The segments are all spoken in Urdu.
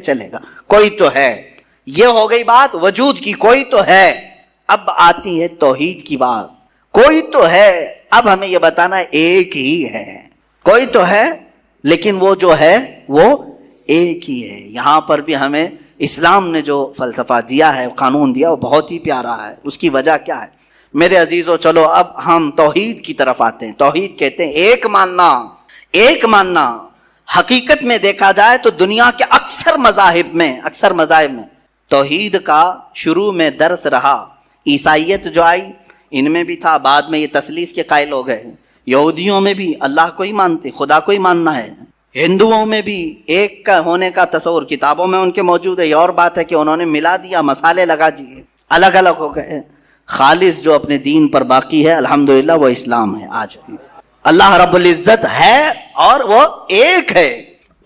چلے گا؟ کوئی تو ہے. یہ ہو گئی بات وجود کی، کوئی تو ہے. اب آتی ہے توحید کی بات. کوئی تو ہے، اب ہمیں یہ بتانا ایک ہی ہے. کوئی تو ہے لیکن وہ جو ہے وہ ایک ہی ہے. یہاں پر بھی ہمیں اسلام نے جو فلسفہ دیا ہے، قانون دیا، وہ بہت ہی پیارا ہے. اس کی وجہ کیا ہے میرے عزیزو؟ چلو اب ہم توحید کی طرف آتے ہیں. توحید کہتے ہیں ایک ماننا. ایک ماننا حقیقت میں دیکھا جائے تو دنیا کے اکثر مذاہب میں توحید کا شروع میں درس رہا. عیسائیت جو آئی ان میں بھی تھا، بعد میں یہ تثلیث کے قائل ہو گئے. یہودیوں میں بھی اللہ کو ہی مانتے، خدا کو ہی ماننا ہے. ہندوؤں میں بھی ایک کا ہونے کا تصور کتابوں میں ان کے موجود ہے. یہ اور بات ہے کہ انہوں نے ملا دیا، مسالے لگا دیے، الگ الگ ہو گئے. خالص جو اپنے دین پر باقی ہے الحمدللہ وہ اسلام ہے. آج بھی اللہ رب العزت ہے اور وہ ایک ہے.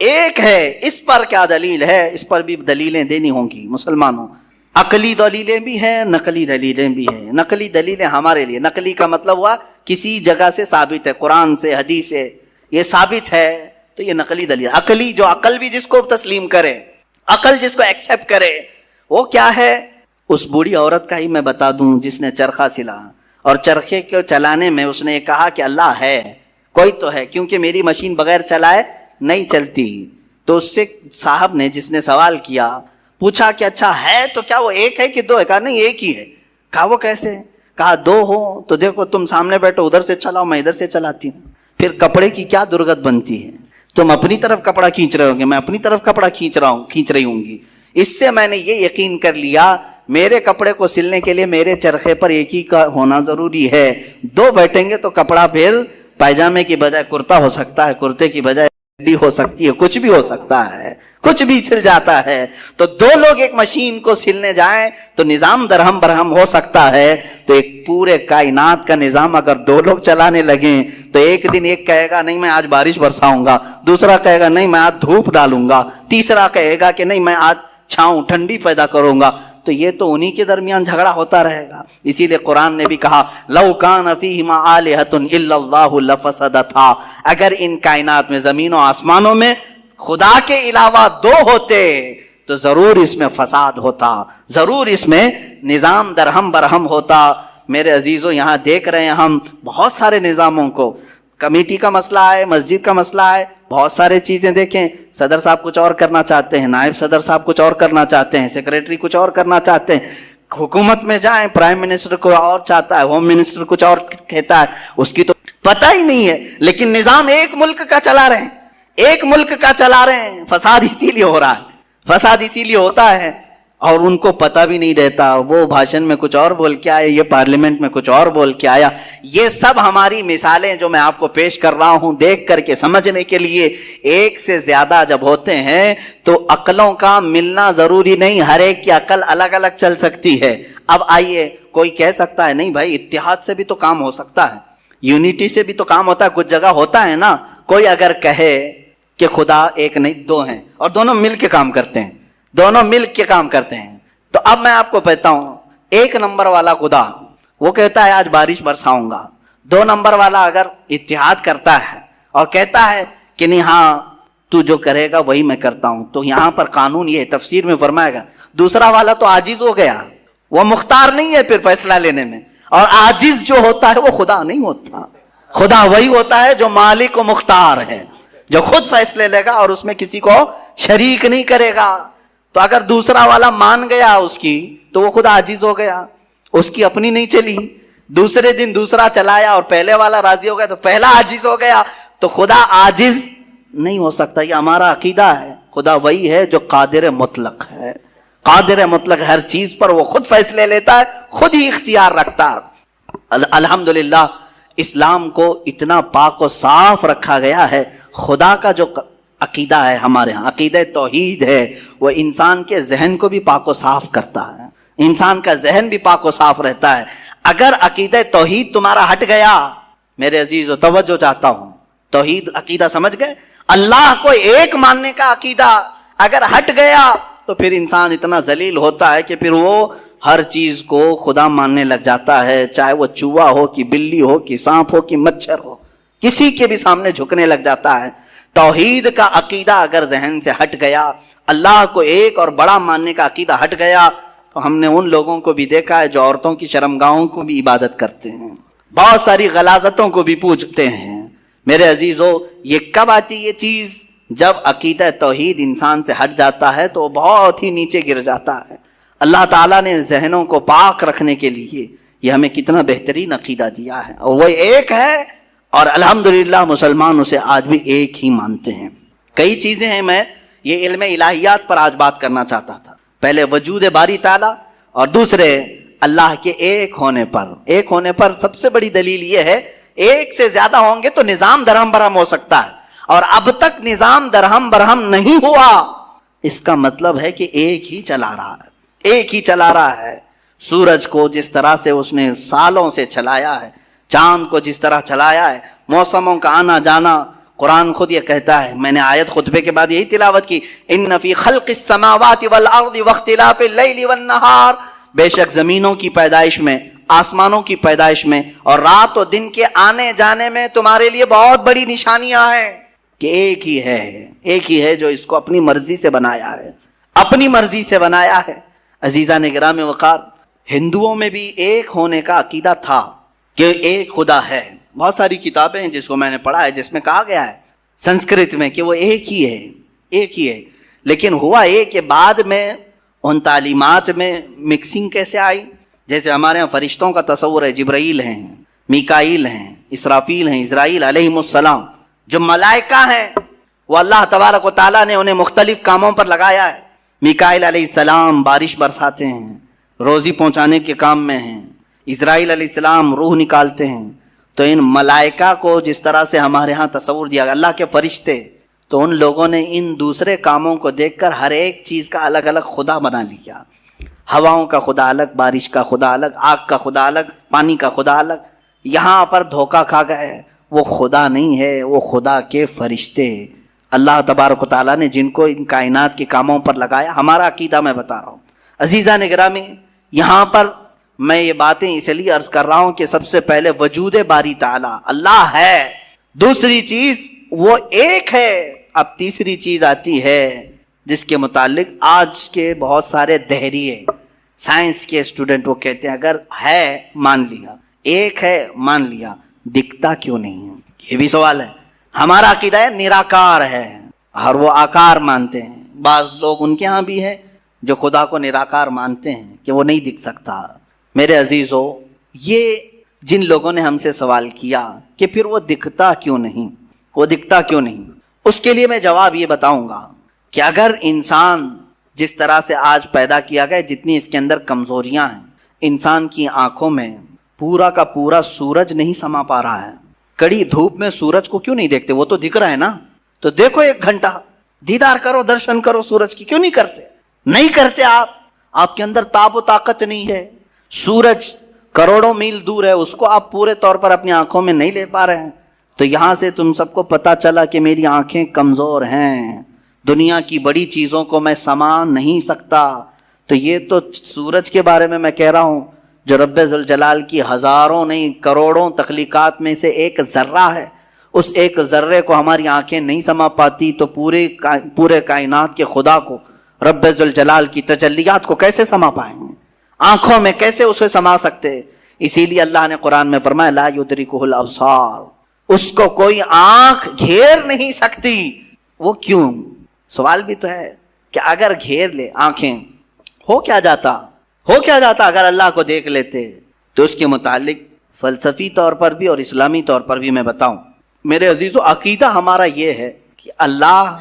ایک ہے. اس پر کیا دلیل ہے؟ اس پر بھی دلیلیں دینی ہوں گی مسلمانوں. عقلی دلیلیں بھی ہیں، نقلی دلیلیں بھی ہیں. نقلی دلیلیں ہمارے لیے، نقلی کا مطلب ہوا کسی جگہ سے ثابت ہے، قرآن سے، حدیث سے یہ ثابت ہے تو یہ نقلی دلیل. عقلی جو عقل بھی جس کو تسلیم کرے، عقل جس کو ایکسیپٹ کرے، وہ کیا ہے؟ اس بوڑھی عورت کا ہی میں بتا دوں جس نے چرخہ سلا اور چرخے کو چلانے میں اس نے یہ کہا کہ اللہ ہے، کوئی تو ہے، کیونکہ میری مشین بغیر چلائے نہیں چلتی. تو اس سے صاحب نے جس نے سوال کیا پوچھا کہ اچھا ہے تو کیا وہ ایک ہے کہ دو ہے؟ کہا نہیں ایک ہی ہے. کہا وہ کیسے؟ کہا دو ہو تو دیکھو تم سامنے بیٹھو، ادھر سے چلاؤ، میں ادھر سے چلاتی ہوں. پھر کپڑے کی کیا درگت بنتی ہے؟ تم اپنی طرف کپڑا کھینچ رہے ہوں گے، میں اپنی طرف کپڑا کھینچ رہی ہوں گی. اس سے میں نے یہ یقین کر لیا میرے کپڑے کو سلنے کے لیے میرے چرخے پر ایک ہی کا ہونا ضروری ہے. دو بیٹھیں گے تو کپڑا پھر پائجامے کی بجائے کرتا ہو سکتا ہے، کرتے کی بجائے ہو سکتی ہے، کچھ بھی ہو سکتا ہے، کچھ بھی سل جاتا ہے. تو دو لوگ ایک مشین کو سلنے جائیں تو نظام درہم برہم ہو سکتا ہے. تو ایک پورے کائنات کا نظام اگر دو لوگ چلانے لگیں تو ایک دن ایک کہے گا نہیں میں آج بارش برساؤں گا، دوسرا کہے گا نہیں میں آج دھوپ ڈالوں گا، تیسرا کہے گا کہ نہیں میں آج چھاؤں ٹھنڈی پیدا کروں گا. تو یہ تو انہی کے درمیان جھگڑا ہوتا رہے گا. اسی لیے قرآن نے بھی کہا لو کان فیہما آلہۃ الا اللہ لفسدتا، اگر ان کائنات میں زمین و آسمانوں میں خدا کے علاوہ دو ہوتے تو ضرور اس میں فساد ہوتا، ضرور اس میں نظام درہم برہم ہوتا. میرے عزیزوں یہاں دیکھ رہے ہیں ہم بہت سارے نظاموں کو، کمیٹی کا مسئلہ ہے، مسجد کا مسئلہ ہے، بہت سارے چیزیں دیکھیں. صدر صاحب کچھ اور کرنا چاہتے ہیں، نائب صدر صاحب کچھ اور کرنا چاہتے ہیں، سیکریٹری کچھ اور کرنا چاہتے ہیں. حکومت میں جائیں پرائم منسٹر کو اور چاہتا ہے، ہوم منسٹر کچھ اور کہتا ہے، اس کی تو پتہ ہی نہیں ہے. لیکن نظام ایک ملک کا چلا رہے ہیں، ایک ملک کا چلا رہے ہیں. فساد اسی لیے ہو رہا ہے، فساد اسی لیے ہوتا ہے اور ان کو پتہ بھی نہیں رہتا. وہ بھاشن میں کچھ اور بول کے آئے، یہ پارلیمنٹ میں کچھ اور بول کے آیا. یہ سب ہماری مثالیں جو میں آپ کو پیش کر رہا ہوں دیکھ کر کے سمجھنے کے لیے. ایک سے زیادہ جب ہوتے ہیں تو عقلوں کا ملنا ضروری نہیں، ہر ایک کی عقل الگ الگ چل سکتی ہے. اب آئیے کوئی کہہ سکتا ہے نہیں بھائی اتحاد سے بھی تو کام ہو سکتا ہے، یونٹی سے بھی تو کام ہوتا ہے، کچھ جگہ ہوتا ہے نا. کوئی اگر کہے کہ خدا ایک نہیں دو ہیں اور دونوں مل کے کام کرتے ہیں، دونوں مل کے کام کرتے ہیں، تو اب میں آپ کو کہتا ہوں ایک نمبر والا خدا وہ کہتا ہے آج بارش برساؤں گا. دو نمبر والا اگر اتحاد کرتا ہے اور کہتا ہے کہ نہیں ہاں تو جو کرے گا وہی میں کرتا ہوں، تو یہاں پر قانون یہ تفسیر میں فرمائے گا دوسرا والا تو عاجز ہو گیا، وہ مختار نہیں ہے پھر فیصلہ لینے میں. اور عاجز جو ہوتا ہے وہ خدا نہیں ہوتا، خدا وہی ہوتا ہے جو مالک و مختار ہے، جو خود فیصلے لے گا اور اس میں کسی کو شریک نہیں کرے گا. تو اگر دوسرا والا مان گیا اس کی تو وہ خدا عاجز ہو گیا، اس کی اپنی نہیں چلی. دوسرے دن دوسرا چلایا اور پہلے والا راضی ہو گیا تو پہلا عاجز ہو گیا. تو خدا عاجز نہیں ہو سکتا. یہ ہمارا عقیدہ ہے. خدا وہی ہے جو قادر مطلق ہے، قادر مطلق ہر چیز پر وہ خود فیصلے لیتا ہے، خود ہی اختیار رکھتا ہے. الحمدللہ اسلام کو اتنا پاک و صاف رکھا گیا ہے. خدا کا جو عقیدہ ہے ہمارے ہاں، عقیدہ توحید ہے، وہ انسان کے ذہن کو بھی پاک و صاف کرتا ہے، انسان کا ذہن بھی پاک و صاف رہتا ہے. اگر عقیدہ توحید تمہارا ہٹ گیا، میرے عزیزو توجہ چاہتا ہوں، توحید عقیدہ سمجھ گئے، اللہ کو ایک ماننے کا عقیدہ اگر ہٹ گیا تو پھر انسان اتنا ذلیل ہوتا ہے کہ پھر وہ ہر چیز کو خدا ماننے لگ جاتا ہے، چاہے وہ چوہا ہو کہ بلی ہو کہ سانپ ہو کہ مچھر ہو، کسی کے بھی سامنے جھکنے لگ جاتا ہے. توحید کا عقیدہ اگر ذہن سے ہٹ گیا، اللہ کو ایک اور بڑا ماننے کا عقیدہ ہٹ گیا، تو ہم نے ان لوگوں کو بھی دیکھا ہے جو عورتوں کی شرمگاہوں کو بھی عبادت کرتے ہیں، بہت ساری غلاظتوں کو بھی پوجتے ہیں۔ میرے عزیزو، یہ کب آتی یہ چیز؟ جب عقیدہ توحید انسان سے ہٹ جاتا ہے تو وہ بہت ہی نیچے گر جاتا ہے۔ اللہ تعالیٰ نے ذہنوں کو پاک رکھنے کے لیے یہ ہمیں کتنا بہترین عقیدہ دیا ہے، اور وہ ایک ہے، اور الحمدللہ مسلمان اسے آج بھی ایک ہی مانتے ہیں۔ کئی چیزیں ہیں، میں یہ علم الہیات پر آج بات کرنا چاہتا تھا۔ پہلے وجود باری تعالیٰ، اور دوسرے اللہ کے ایک ہونے پر۔ ایک ہونے پر سب سے بڑی دلیل یہ ہے، ایک سے زیادہ ہوں گے تو نظام درہم برہم ہو سکتا ہے، اور اب تک نظام درہم برہم نہیں ہوا۔ اس کا مطلب ہے کہ ایک ہی چلا رہا ہے، ایک ہی چلا رہا ہے۔ سورج کو جس طرح سے اس نے سالوں سے چلایا ہے، چاند کو جس طرح چلایا ہے، موسموں کا آنا جانا، قرآن خود یہ کہتا ہے، میں نے آیت خطبے کے بعد یہی تلاوت کی، ان فی خلق السماوات والارض واختلاف اللیل والنہار، بے شک زمینوں کی پیدائش میں، آسمانوں کی پیدائش میں، اور رات و دن کے آنے جانے میں تمہارے لیے بہت بڑی نشانیاں ہیں کہ ایک ہی ہے جو اس کو اپنی مرضی سے بنایا ہے، اپنی مرضی سے بنایا ہے۔ عزیزان گرام وقار، ہندوؤں میں بھی ایک ہونے کا عقیدہ تھا کہ ایک خدا ہے۔ بہت ساری کتابیں ہیں جس کو میں نے پڑھا ہے، جس میں کہا گیا ہے سنسکرت میں کہ وہ ایک ہی ہے، لیکن ہوا یہ کہ بعد میں ان تعلیمات میں مکسنگ کیسے آئی؟ جیسے ہمارے ہاں فرشتوں کا تصور ہے، جبرائیل ہیں، میکائیل ہیں، اسرافیل ہیں، اسرائیل علیہم السلام، جو ملائکہ ہیں وہ اللہ تبارک و تعالیٰ نے انہیں مختلف کاموں پر لگایا ہے۔ میکائیل علیہ السلام بارش برساتے ہیں، روزی پہنچانے کے کام میں ہیں، اسرائیل علیہ السلام روح نکالتے ہیں۔ تو ان ملائکہ کو جس طرح سے ہمارے ہاں تصور دیا گیا، اللہ کے فرشتے، تو ان لوگوں نے ان دوسرے کاموں کو دیکھ کر ہر ایک چیز کا الگ الگ خدا بنا لیا۔ ہواؤں کا خدا الگ، بارش کا خدا الگ، آگ کا خدا الگ، پانی کا خدا الگ۔ یہاں پر دھوکہ کھا گئے، وہ خدا نہیں ہے، وہ خدا کے فرشتے، اللہ تبارک و تعالیٰ نے جن کو ان کائنات کے کاموں پر لگایا۔ ہمارا عقیدہ میں بتا رہا ہوں۔ عزیزان گرامی، یہاں پر میں یہ باتیں اس لیے عرض کر رہا ہوں کہ سب سے پہلے وجود باری تعالیٰ اللہ ہے، دوسری چیز وہ ایک ہے۔ اب تیسری چیز آتی ہے جس کے متعلق آج کے بہت سارے دہریے سائنس کے اسٹوڈنٹ وہ کہتے ہیں اگر ہے مان لیا، ایک ہے مان لیا، دکھتا کیوں نہیں ہے؟ یہ بھی سوال ہے۔ ہمارا عقیدہ ہے نراکار ہے، اور وہ آکار مانتے ہیں۔ بعض لوگ ان کے ہاں بھی ہے جو خدا کو نراکار مانتے ہیں کہ وہ نہیں دکھ سکتا۔ میرے عزیزو، یہ جن لوگوں نے ہم سے سوال کیا کہ پھر وہ دکھتا کیوں نہیں، وہ دکھتا کیوں نہیں، اس کے لیے میں جواب یہ بتاؤں گا کہ اگر انسان جس طرح سے آج پیدا کیا گیا، جتنی اس کے اندر کمزوریاں ہیں، انسان کی آنکھوں میں پورا کا پورا سورج نہیں سما پا رہا ہے۔ کڑی دھوپ میں سورج کو کیوں نہیں دیکھتے؟ وہ تو دکھ رہا ہے نا، تو دیکھو 1 گھنٹہ دیدار کرو، درشن کرو سورج کی، کیوں نہیں کرتے؟ نہیں کرتے آپ کے اندر تاب و طاقت نہیں ہے۔ سورج کروڑوں میل دور ہے، اس کو آپ پورے طور پر اپنی آنکھوں میں نہیں لے پا رہے ہیں۔ تو یہاں سے تم سب کو پتا چلا کہ میری آنکھیں کمزور ہیں، دنیا کی بڑی چیزوں کو میں سما نہیں سکتا۔ تو یہ تو سورج کے بارے میں کہہ رہا ہوں جو رب ذوالجلال کی ہزاروں نہیں کروڑوں تخلیقات میں سے ایک ذرہ ہے۔ اس ایک ذرے کو ہماری آنکھیں نہیں سما پاتی، تو پورے کائنات کے خدا کو، رب ذوالجلال کی تجلیات کو کیسے سما پائیں گے؟ آنکھوں میں کیسے اسے سما سکتے؟ اسی لیے اللہ نے قرآن میں فرمایا لا یدرکہ الابصار، اس کو کوئی آنکھ گھیر نہیں سکتی۔ وہ کیوں؟ سوال بھی تو ہے کہ اگر گھیر لے آنکھیں، ہو کیا جاتا اگر اللہ کو دیکھ لیتے؟ تو اس کے متعلق فلسفی طور پر بھی اور اسلامی طور پر بھی میں بتاؤں۔ میرے عزیزو، عقیدہ ہمارا یہ ہے کہ اللہ،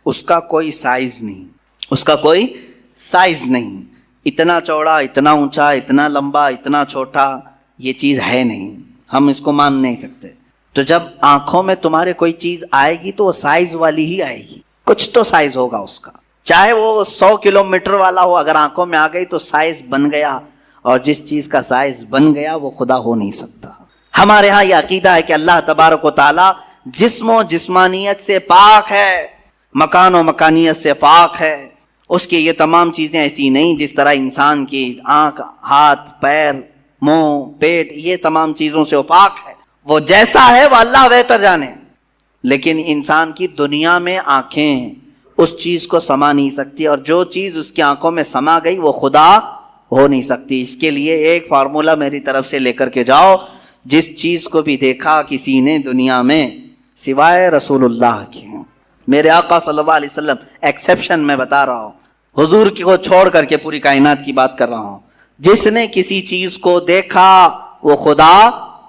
اس کا کوئی سائز نہیں، اس کا کوئی سائز نہیں، اتنا چوڑا، اتنا اونچا، اتنا لمبا، اتنا چھوٹا، یہ چیز ہے نہیں، ہم اس کو مان نہیں سکتے۔ تو جب آنکھوں میں تمہارے کوئی چیز آئے گی تو وہ سائز والی ہی آئے گی، کچھ تو سائز ہوگا اس کا، چاہے وہ 100 کلومیٹر والا ہو، اگر آنکھوں میں آ گئی تو سائز بن گیا، اور جس چیز کا سائز بن گیا وہ خدا ہو نہیں سکتا۔ ہمارے ہاں یہ عقیدہ ہے کہ اللہ تبارک و تعالی جسم و جسمانیت سے پاک ہے، مکان و مکانیت سے پاک ہے، اس کی یہ تمام چیزیں ایسی نہیں جس طرح انسان کی آنکھ، ہاتھ، پیر، منہ، پیٹ، یہ تمام چیزوں سے وہ پاک ہے۔ وہ جیسا ہے وہ اللہ بہتر جانے۔ لیکن انسان کی دنیا میں آنکھیں اس چیز کو سما نہیں سکتی، اور جو چیز اس کی آنکھوں میں سما گئی وہ خدا ہو نہیں سکتی۔ اس کے لیے ایک فارمولہ میری طرف سے لے کر کے جاؤ، جس چیز کو بھی دیکھا کسی نے دنیا میں سوائے رسول اللہ کے، میرے آقا صلی اللہ علیہ وسلم ایکسیپشن میں بتا رہا ہوں، حضور کی کو چھوڑ کر کے پوری کائنات کی بات کر رہا ہوں، جس نے کسی چیز کو دیکھا وہ خدا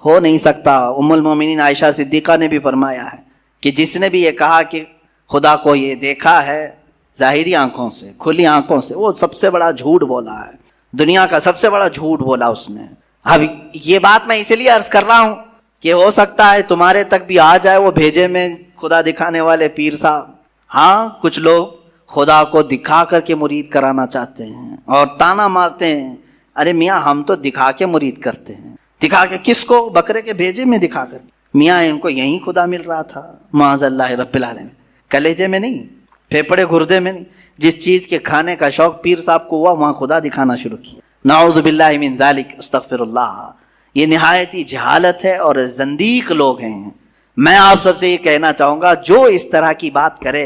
ہو نہیں سکتا۔ ام المومنین عائشہ صدیقہ نے بھی فرمایا ہے کہ جس نے بھی یہ کہا کہ خدا کو یہ دیکھا ہے ظاہری آنکھوں سے، کھلی آنکھوں سے، وہ سب سے بڑا جھوٹ بولا ہے، دنیا کا سب سے بڑا جھوٹ بولا اس نے۔ اب یہ بات میں اسی لیے عرض کر رہا ہوں کہ ہو سکتا ہے تمہارے تک بھی آ جائے وہ بھیجے میں خدا دکھانے والے پیر صاحب۔ ہاں کچھ لوگ خدا کو دکھا کر کے مرید کرانا چاہتے ہیں اور تانا مارتے ہیں، ارے میاں ہم تو دکھا کے مرید کرتے ہیں۔ دکھا کے کس کو؟ بکرے کے بھیجے میں دکھا کر، میاں ان کو یہیں خدا مل رہا تھا، معاذ اللہ رب العالمین، کلیجے میں نہیں، پھیپڑے گردے میں نہیں۔ جس چیز کے کھانے کا شوق پیر صاحب کو ہوا وہاں خدا دکھانا شروع کیا۔ نعوذ باللہ من ذالک، استغفر اللہ۔ یہ نہایت ہی جہالت ہے اور زندیق لوگ ہیں۔ میں آپ سب سے یہ کہنا چاہوں گا جو اس طرح کی بات کرے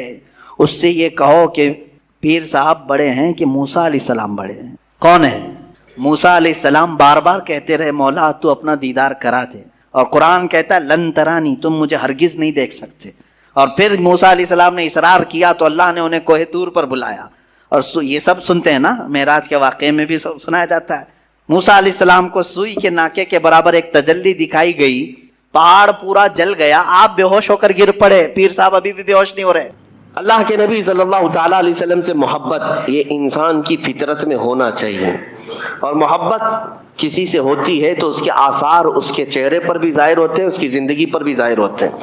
اس سے یہ کہو کہ پیر صاحب بڑے ہیں کہ موسیٰ علیہ السلام بڑے ہیں؟ کون ہے؟ موسیٰ علیہ السلام بار بار کہتے رہے مولا تو اپنا دیدار کرا دے، اور قرآن کہتا ہے لن ترانی، تم مجھے ہرگز نہیں دیکھ سکتے۔ اور پھر موسیٰ علیہ السلام نے اصرار کیا تو اللہ نے انہیں کوہ طور پر بلایا، اور یہ سب سنتے ہیں نا، معراج کے واقعے میں بھی سنایا جاتا ہے۔ موسیٰ علیہ السلام کو سوئی کے ناکے کے برابر ایک تجلی دکھائی گئی، پہاڑ پورا جل گیا، آپ بے ہوش ہو کر گر پڑے، پیر صاحب ابھی بھی بے ہوش نہیں ہو رہے۔ اللہ کے نبی صلی اللہ تعالیٰ علیہ وسلم سے محبت یہ انسان کی فطرت میں ہونا چاہیے، اور محبت کسی سے ہوتی ہے تو اس کے آثار اس کے چہرے پر بھی ظاہر ہوتے ہیں، اس کی زندگی پر بھی ظاہر ہوتے ہیں۔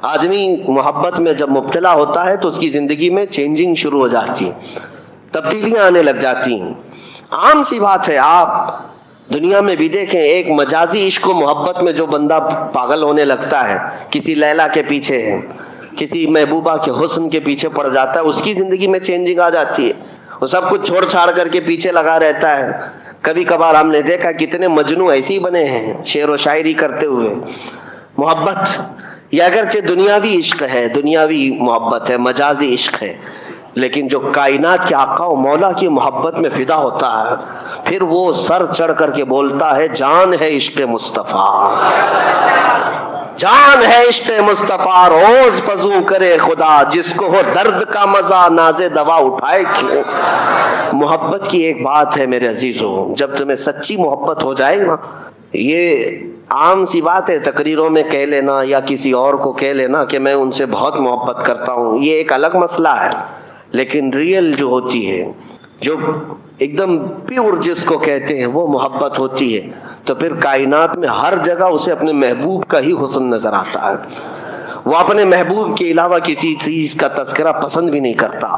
آدمی محبت میں جب مبتلا ہوتا ہے تو اس کی زندگی میں چینجنگ شروع ہو جاتی ہے، تبدیلیاں آنے لگ جاتی ہیں۔ عام سی بات ہے، آپ دنیا میں بھی دیکھیں، ایک مجازی عشق و محبت میں جو بندہ پاگل ہونے لگتا ہے، کسی لیلا کے پیچھے ہے، کسی محبوبہ کے حسن کے پیچھے پڑ جاتا ہے، اس کی زندگی میں چینجنگ آ جاتی ہے، وہ سب کچھ چھوڑ چھاڑ کر کے پیچھے لگا رہتا ہے۔ کبھی کبھار ہم نے دیکھا کتنے مجنو ایسے ہی بنے ہیں شعر و شاعری کرتے ہوئے۔ محبت یہ اگرچہ دنیاوی عشق ہے، دنیاوی محبت ہے، مجازی عشق ہے، لیکن جو کائنات کے آقا و مولا کی محبت میں فدا ہوتا ہے پھر وہ سر چڑھ کر کے بولتا ہے جان ہے عشق مصطفیٰ، جان ہے عشق مصطفیٰ، روز فزوں کرے خدا، جس کو ہو درد کا مزہ ناز دوا اٹھائے کیوں۔ محبت کی ایک بات ہے میرے عزیزوں، جب تمہیں سچی محبت ہو جائے نا، یہ عام سی بات ہے تقریروں میں کہہ لینا یا کسی اور کو کہہ لینا کہ میں ان سے بہت محبت کرتا ہوں، یہ ایک الگ مسئلہ ہے، لیکن ریئل جو ہوتی ہے، جو ایک دم پیور جس کو کہتے ہیں وہ محبت ہوتی ہے، تو پھر کائنات میں ہر جگہ اسے اپنے محبوب کا ہی حسن نظر آتا ہے، وہ اپنے محبوب کے علاوہ کسی چیز کا تذکرہ پسند بھی نہیں کرتا۔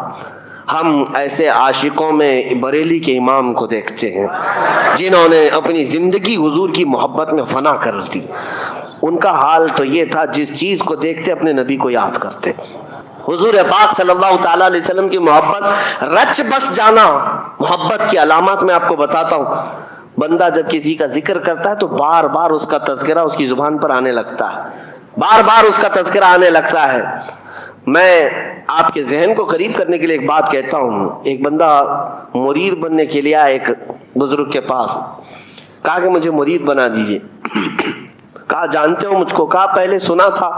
ہم ایسے عاشقوں میں بریلی کے امام کو دیکھتے ہیں جنہوں نے اپنی زندگی حضور کی محبت میں فنا کر دی، ان کا حال تو یہ تھا جس چیز کو دیکھتے اپنے نبی کو یاد کرتے۔ حضور پاک صلی اللہ تعالیٰ علیہ وسلم کی محبت، رچ بس جانا۔ محبت کی علامات میں آپ کو بتاتا ہوں، بندہ جب کسی کا ذکر کرتا ہے تو بار بار اس کا تذکرہ اس کی زبان پر آنے لگتا ہے، بار بار اس کا تذکرہ آنے لگتا ہے۔ میں آپ کے ذہن کو قریب کرنے کے لیے ایک بات کہتا ہوں، ایک بندہ مرید بننے کے لیے ایک بزرگ کے پاس، کہا کہ مجھے مرید بنا دیجئے۔ کہا جانتے ہو مجھ کو؟ کہا پہلے سنا تھا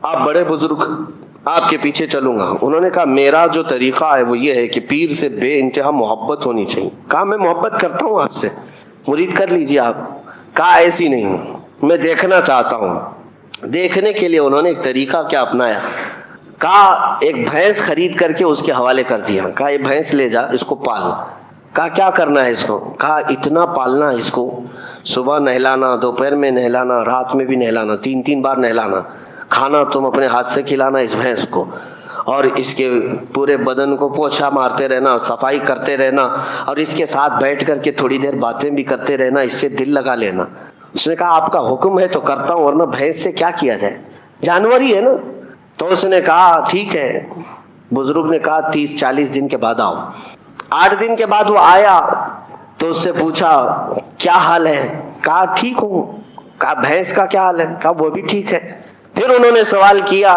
آپ بڑے بزرگ، آپ کے پیچھے چلوں گا۔ انہوں نے کہا میرا جو طریقہ ہے وہ یہ ہے کہ پیر سے بے انتہا محبت ہونی چاہیے۔ کہا میں محبت کرتا ہوں آپ سے، مرید کر لیجئے آپ۔ کہا ایسی نہیں، میں دیکھنا چاہتا ہوں۔ دیکھنے کے لیے انہوں نے ایک طریقہ کیا اپنایا، کہا ایک بھینس خرید کر کے اس کے حوالے کر دیا، کہا یہ بھینس لے جا، اس کو پال۔ کہا کیا کرنا ہے اس کو؟ کہا اتنا پالنا اس کو، صبح نہلانا، دوپہر میں نہلانا، رات میں بھی نہلانا، 3 بار نہلانا، کھانا تم اپنے ہاتھ سے کھلانا اس بھینس کو، اور اس کے پورے بدن کو پوچھا مارتے رہنا، صفائی کرتے رہنا، اور اس کے ساتھ بیٹھ کر کے تھوڑی دیر باتیں بھی کرتے رہنا، اس سے دل لگا لینا۔ اس نے کہا آپ کا حکم ہے تو کرتا ہوں، ورنہ بھینس سے کیا کیا جائے، جانور ہی ہے نا۔ تو اس نے کہا ٹھیک ہے۔ بزرگ نے کہا 30-40 دن کے بعد آؤ۔ 8 دن کے بعد وہ آیا تو اس سے پوچھا کیا حال ہے؟ کہا ٹھیک ہوں۔ کہا بھینس کا کیا حال ہے؟ کہا وہ بھی ٹھیک ہے۔ پھر انہوں نے سوال کیا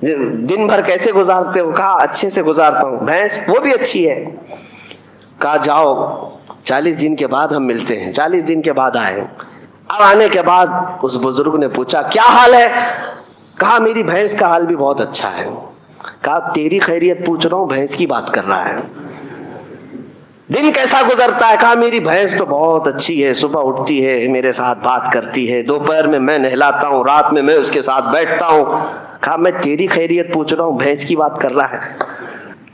دن بھر کیسے گزارتے ہو؟ کہا اچھے سے گزارتا ہوں. بھینس وہ بھی اچھی ہے. کہا جاؤ 40 دن کے بعد ہم ملتے ہیں. 40 دن کے بعد آئے. اب آنے کے بعد اس بزرگ نے پوچھا کیا حال ہے؟ کہا میری بھینس کا حال بھی بہت اچھا ہے. کہا تیری خیریت پوچھ رہا ہوں، بھینس کی بات کر رہا ہے. دن کیسا گزرتا ہے؟ کہا میری بھینس تو بہت اچھی ہے، صبح اٹھتی ہے میرے ساتھ بات کرتی ہے، دوپہر میں نہلاتا ہوں، رات میں اس کے ساتھ بیٹھتا ہوں. کہا میں تیری خیریت پوچھ رہا ہوں، بھینس کی بات کر رہا ہے.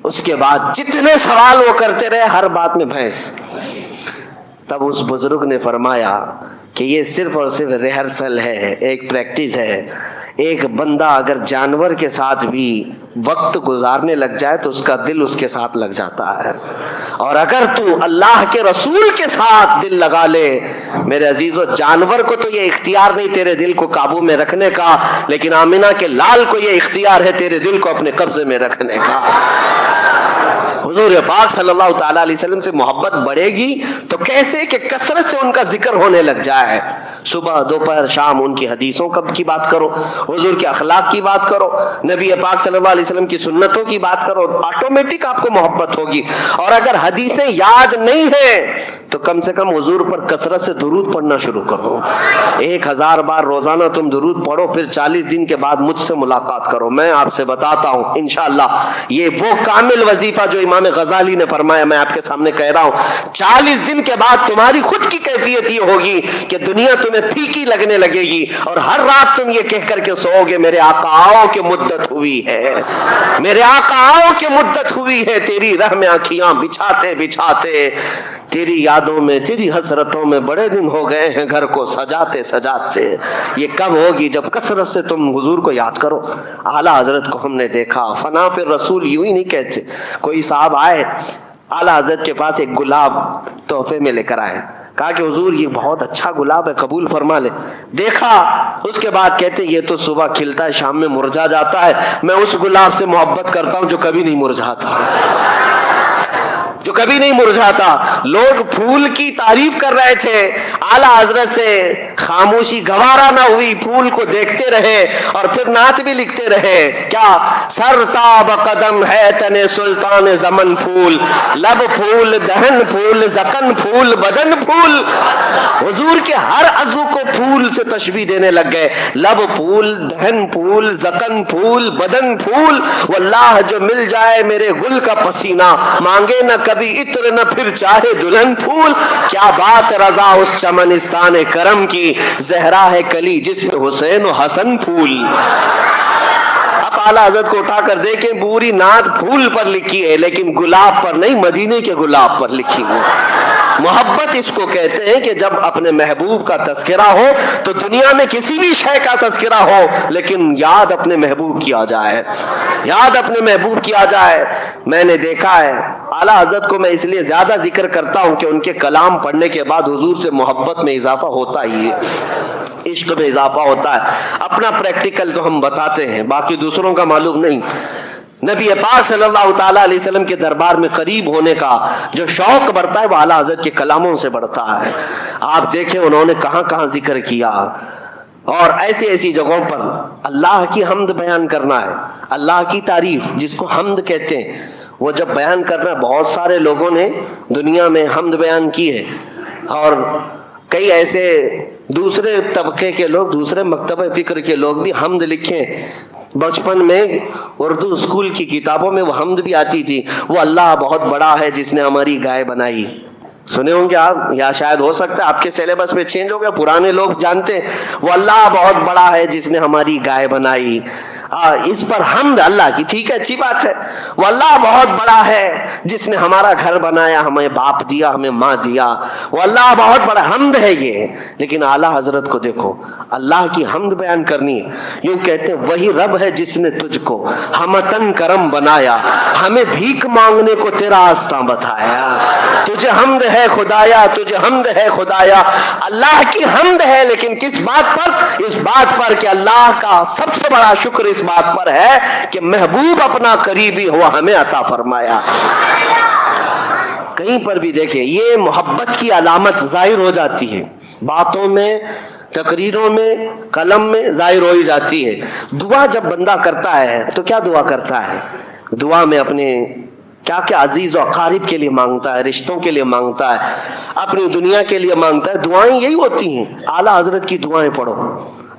اس کے بعد جتنے سوال وہ کرتے رہے ہر بات میں بھینس. تب اس بزرگ نے فرمایا کہ یہ صرف اور صرف ریہرسل ہے، ایک پریکٹس ہے. ایک بندہ اگر جانور کے ساتھ بھی وقت گزارنے لگ جائے تو اس کا دل اس کے ساتھ لگ جاتا ہے، اور اگر تو اللہ کے رسول کے ساتھ دل لگا لے میرے عزیزو، جانور کو تو یہ اختیار نہیں تیرے دل کو قابو میں رکھنے کا، لیکن آمنہ کے لال کو یہ اختیار ہے تیرے دل کو اپنے قبضے میں رکھنے کا. حضور پاک صلی اللہ تعالیٰ علیہ وسلم سے محبت بڑھے گی تو کیسے کہ کثرت سے ان کا ذکر ہونے لگ جائے. صبح دوپہر شام ان کی حدیثوں کی بات کرو، حضور کے اخلاق کی بات کرو، نبی پاک صلی اللہ علیہ وسلم کی سنتوں کی بات کرو، آٹومیٹک آپ کو محبت ہوگی. اور اگر حدیثیں یاد نہیں ہیں تو کم سے کم حضور پر کثرت سے درود پڑھنا شروع کرو. 1000 بار روزانہ تم درود پڑھو، پھر 40 دن کے بعد مجھ سے ملاقات کرو. میں آپ سے بتاتا ہوں انشاءاللہ یہ وہ کامل وظیفہ جو امام غزالی نے فرمایا میں آپ کے سامنے کہہ رہا ہوں. 40 دن کے بعد تمہاری خود کی کیفیت یہ ہوگی کہ دنیا تمہیں پھیکی لگنے لگے گی، اور ہر رات تم یہ کہہ کر کے سو گے میرے آقا آؤ کہ مدت ہوئی ہے، میرے آقا آؤ کہ مدت ہوئی ہے. تیری راہ میں آنکھیاں بچھاتے بچھاتے، تیری یادوں میں تیری حسرتوں میں بڑے دن ہو گئے ہیں گھر کو سجاتے سجاتے. یہ کب ہوگی؟ جب کثرت سے تم حضور کو یاد کرو. اعلیٰ حضرت کو ہم نے دیکھا فنا پھر رسول یوں ہی نہیں کہتے. کوئی صاحب آئے اعلیٰ حضرت کے پاس ایک گلاب تحفے میں لے کر آئے. کہا کہ حضور یہ بہت اچھا گلاب ہے، قبول فرما لے. دیکھا، اس کے بعد کہتے یہ تو صبح کھلتا ہے شام میں مرجھا جاتا ہے. میں اس گلاب سے محبت کرتا ہوں جو کبھی نہیں مرجھاتا، جو کبھی نہیں مرجھاتا. لوگ پھول کی تعریف کر رہے تھے، اعلیٰ حضرت سے خاموشی گوارا نہ ہوئی، پھول کو دیکھتے رہے اور پھر نعت بھی لکھتے رہے. کیا؟ سرتاب قدم ہے تنے سلطان زمن پھول، لب پھول دہن پھول زکن پھول بدن پھول. حضور کے ہر عضو کو پھول سے تشبیہ دینے لگ گئے. لب پھول دہن پھول زکن پھول بدن پھول. واللہ جو مل جائے میرے گل کا پسینہ، مانگے نہ کبھی عطر نہ پھر چاہے دلہن پھول. کیا بات رضا اس چمنستان کرم کی، زہرا ہے کلی جس میں حسین و حسن پھول. اب اعلیٰ حضرت کو اٹھا کر دیکھیں پوری نعت پھول پر لکھی ہے لیکن گلاب پر نہیں، مدینے کے گلاب پر لکھی ہوئی. محبت اس کو کہتے ہیں کہ جب اپنے محبوب کا تذکرہ ہو تو دنیا میں کسی بھی شے کا تذکرہ ہو لیکن یاد اپنے محبوب کی آ جائے، یاد اپنے محبوب کی آ جائے. میں نے دیکھا ہے اعلیٰ حضرت کو میں اس لیے زیادہ ذکر کرتا ہوں کہ ان کے کلام پڑھنے کے بعد حضور سے محبت میں اضافہ ہوتا ہی ہے، عشق میں اضافہ ہوتا ہے. اپنا پریکٹیکل تو ہم بتاتے ہیں، باقی دوسروں کا معلوم نہیں. نبی پاک صلی اللہ تعالیٰ علیہ وسلم کے دربار میں قریب ہونے کا جو شوق بڑھتا ہے وہ اعلیٰ حضرت کے کلاموں سے بڑھتا ہے. آپ دیکھیں انہوں نے کہاں کہاں ذکر کیا، اور ایسی ایسی جگہوں پر اللہ کی حمد بیان کرنا ہے، اللہ کی تعریف جس کو حمد کہتے ہیں. وہ جب بیان کرنا ہے، بہت سارے لوگوں نے دنیا میں حمد بیان کی ہے، اور کئی ایسے دوسرے طبقے کے لوگ، دوسرے مکتبہ فکر کے لوگ بھی حمد لکھیں. بچپن میں اردو اسکول کی کتابوں میں وہ حمد بھی آتی تھی، وہ اللہ بہت بڑا ہے جس نے ہماری گائے بنائی. سنے ہوں گے آپ، یا شاید ہو سکتا ہے آپ کے سیلیبس میں چینج ہو گیا، پرانے لوگ جانتے ہیں وہ اللہ بہت بڑا ہے جس نے ہماری گائے بنائی. اس پر حمد اللہ کی، ٹھیک ہے اچھی بات ہے. وہ اللہ بہت بڑا ہے جس نے ہمارا گھر بنایا، ہمیں باپ دیا، ہمیں ماں دیا، وہ اللہ بہت بڑا حمد ہے یہ. لیکن اعلیٰ حضرت کو دیکھو، اللہ کی حمد بیان کرنی ہے. یوں کہتے ہیں وہی رب ہے جس نے تجھ کو ہمتن کرم بنایا، ہمیں بھیک مانگنے کو تیرا آستاں بتایا. تجھے حمد ہے خدایا، تجھے حمد ہے خدایا. اللہ کی حمد ہے لیکن کس بات پر؟ اس بات پر کہ اللہ کا سب سے بڑا شکر اس بات پر ہے کہ محبوب اپنا قریبی ہوا ہمیں عطا فرمایا. کہیں پر بھی دیکھیں یہ محبت کی علامت ظاہر ہو جاتی ہے، باتوں میں تقریروں میں قلم میں ظاہر ہو ہی جاتی ہے. دعا جب بندہ کرتا ہے تو کیا دعا کرتا ہے؟ دعا میں اپنے کیا کیا عزیز و اقارب کے لیے مانگتا ہے, رشتوں کے لیے مانگتا ہے, اپنی دنیا کے لیے مانگتا ہے. دعائیں یہی ہوتی ہیں. اعلیٰ حضرت کی دعائیں پڑھو.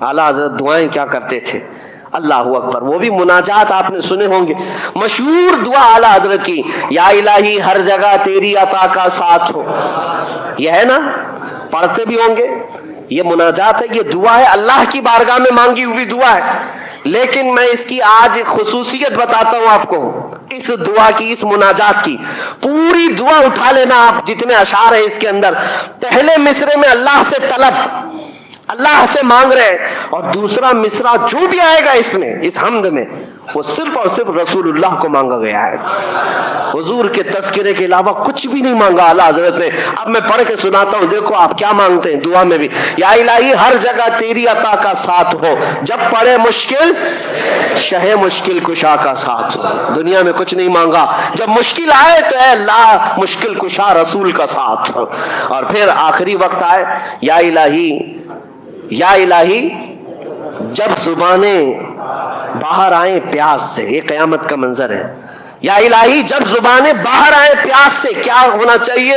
اعلیٰ حضرت دعائیں کیا کرتے تھے؟ اللہ اکبر. وہ بھی مناجات آپ نے سنے ہوں گے, مشہور دعا اعلیٰ حضرت کی, یا الہی ہر جگہ تیری عطا کا ساتھ ہو. یہ ہے نا, پڑھتے بھی ہوں گے. یہ مناجات ہے, یہ دعا ہے, اللہ کی بارگاہ میں مانگی ہوئی دعا ہے. لیکن میں اس کی آج خصوصیت بتاتا ہوں آپ کو, اس دعا کی, اس مناجات کی. پوری دعا اٹھا لینا آپ, جتنے اشعار ہیں اس کے اندر. پہلے مصرے میں اللہ سے طلب, اللہ سے مانگ رہے ہیں, اور دوسرا مصرع جو بھی آئے گا اس میں, اس حمد میں, وہ صرف اور صرف رسول اللہ کو مانگا گیا ہے. حضور کے تذکرے کے علاوہ کچھ بھی نہیں مانگا اعلیٰ حضرت نے. اب میں پڑھ کے سناتا ہوں, دیکھو آپ کیا مانگتے ہیں دعا میں بھی. یا الہی ہر جگہ تیری عطا کا ساتھ ہو, جب پڑے مشکل شہ مشکل کشا کا ساتھ ہو. دنیا میں کچھ نہیں مانگا, جب مشکل آئے تو اے اللہ مشکل کشا رسول کا ساتھ ہو. اور پھر آخری وقت آئے, یا الہی, یا الہی جب زبانیں باہر آئیں پیاس سے. یہ قیامت کا منظر ہے. یا الہی جب زبانیں باہر آئیں پیاس سے, کیا ہونا چاہیے؟